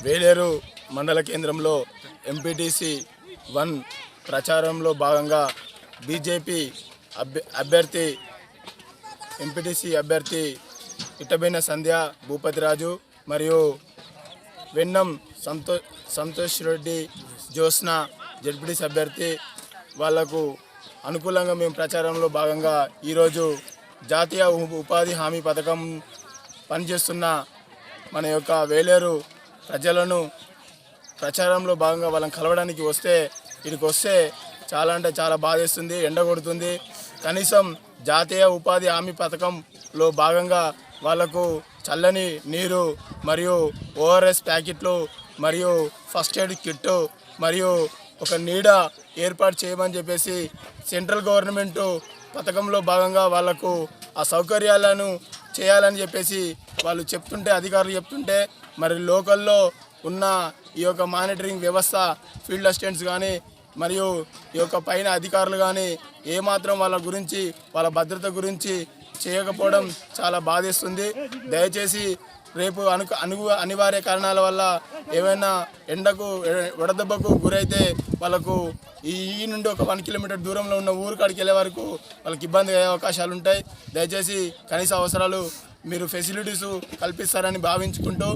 వేలేరు మండల కేంద్రంలో ఎంపీటీసీ 1 ప్రచారంలో భాగంగా బీజేపీ అభ్యర్థి ఎంపీటీసీ అభ్యర్థి ఇట్టబైన సంధ్య భూపతిరాజు మరియు వెన్నం సంతోష్ రెడ్డి జ్యోత్స్న జడ్పీటీసీ అభ్యర్థి వాళ్లకు అనుకూలంగా మేము ప్రచారంలో భాగంగా ఈరోజు జాతీయ ఉపాధి హామీ పథకం పనిచేస్తున్న మన యొక్క వేలేరు ప్రజలను ప్రచారంలో భాగంగా వాళ్ళని కలవడానికి ఇక్కడికి వస్తే చాలా అంటే చాలా బాధేస్తుంది, ఎండ కొడుతుంది. కనీసం జాతీయ ఉపాధి హామీ పథకంలో భాగంగా వాళ్ళకు చల్లని నీరు మరియు ఓఆర్ఎస్ ప్యాకెట్లు మరియు ఫస్ట్ ఎయిడ్ కిట్టు మరియు ఒక నీడ ఏర్పాటు చేయమని చెప్పేసి సెంట్రల్ గవర్నమెంట్ పథకంలో భాగంగా వాళ్ళకు ఆ సౌకర్యాలను చేయాలని చెప్పేసి వాళ్ళు చెప్తుంటే, అధికారులు చెప్తుంటే, మరి లోకల్లో ఉన్న ఈ యొక్క మానిటరింగ్ వ్యవస్థ ఫీల్డ్ అసిస్టెంట్స్ కానీ మరియు ఈ యొక్క పైన అధికారులు కానీ ఏమాత్రం వాళ్ళ గురించి వాళ్ళ భద్రత గురించి చేయకపోవడం చాలా బాధేస్తుంది. దయచేసి రేపు అనివార్య కారణాల వల్ల ఏమైనా ఎండకు వడదెబ్బకు గురైతే వాళ్ళకు ఈ నుండి ఒక 1 కిలోమీటర్ దూరంలో ఉన్న ఊరు కాడికి వెళ్ళే వరకు వాళ్ళకి ఇబ్బంది అయ్యే అవకాశాలు ఉంటాయి. దయచేసి కనీస అవసరాలు మీరు ఫెసిలిటీస్ కల్పిస్తారని భావించుకుంటూ